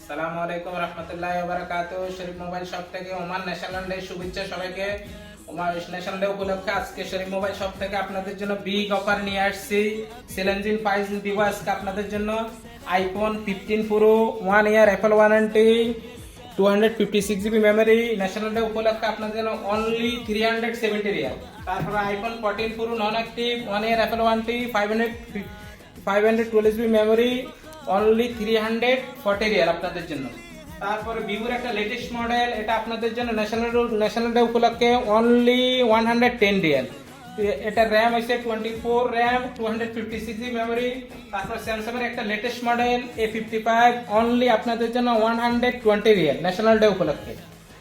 আসসালামু আলাইকুম রহমতুল্লাহি ওয়া বারাকাতুহু। শরীফ মোবাইল শপ থেকে ওমান ন্যাশনাল ডে শুভেচ্ছা সবাইকে। ওমান ন্যাশনাল ডে উপলক্ষে আজকে শরীফ মোবাইল শপ থেকে আপনাদের জন্য বিগ অফার নিয়ে আসছি। চ্যালেঞ্জিং প্রাইস দিব আজকে আপনাদের জন্য। IPhone 15 pro 1 year Apple warranty, 256 GB memory. National day উপলক্ষে আপনাদের জন্য অনলি 370 রিয়াল। তারপরে iPhone 14 pro non active 1 year Apple warranty, 512 GB memory, only 340 riyal আপনাদের জন্য। তারপরে ভিভোর একটা লেটেস্ট মডেল, এটা আপনাদের জন্য ন্যাশনাল ডে উপলক্ষে অনলি 110 রিয়াল। এটা র্যাম হচ্ছে 24 র্যাম, 256 জিবি মেমোরি। তারপর স্যামসাং এর একটা লেটেস্ট মডেল A55 অনলি আপনাদের জন্য 120 রিয়াল ন্যাশনাল ডে উপলক্ষে।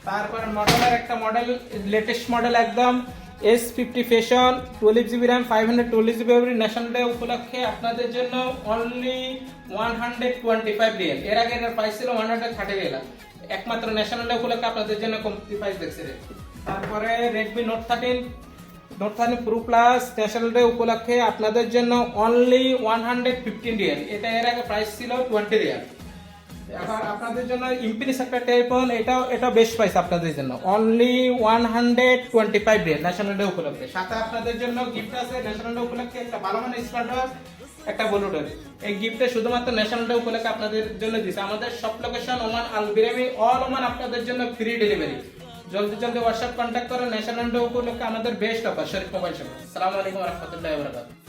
তারপর মডেলের একটা মডেল লেটেস্ট মডেল একদম S50 fashion 12 GB RAM, 512 GB memory. National day উপলক্ষে আপনাদের জন্য অনলি 125 রিয়াল। এর আগে এর প্রাইস ছিল 130 রিয়াল। একমাত্র ন্যাশনাল ডে উপলক্ষে আপনাদের জন্য কমতি প্রাইস দেখছে। তারপরে Redmi Note 13 Pro Plus national day উপলক্ষে আপনাদের জন্য অনলি 115 রিয়াল। এটা এর আগে প্রাইস ছিল 20 রিয়াল। এবার আপনাদের জন্য ইনফিনিক্স একটা টেলিফোন, এটা বেস্ট প্রাইস আপনাদের জন্য অনলি 125 রিয়াল ন্যাশনাল ডে উপলক্ষে। সাথে আপনাদের জন্য গিফট আছে ন্যাশনাল ডে উপলক্ষে একটা ভালো মানের স্মার্টওয়াচ, একটা ব্লুটুথ। এই গিফটে শুধুমাত্র ন্যাশনাল ডে উপলক্ষে আপনাদের জন্য দিছে। আমাদের সব লোকেশন ওমান আল বিরামি, অল ওমান আপনাদের জন্য ফ্রি ডেলিভারি। জলদি হোয়াটসঅ্যাপ কন্ট্যাক্ট করেন। ন্যাশনাল ডে উপলক্ষে আমাদের বেস্ট অফার শরীফ মোবাইল শপ। আসসালামু আলাইকুম ওয়া রাহমাতুল্লাহি ওয়া বারাকাতুহু।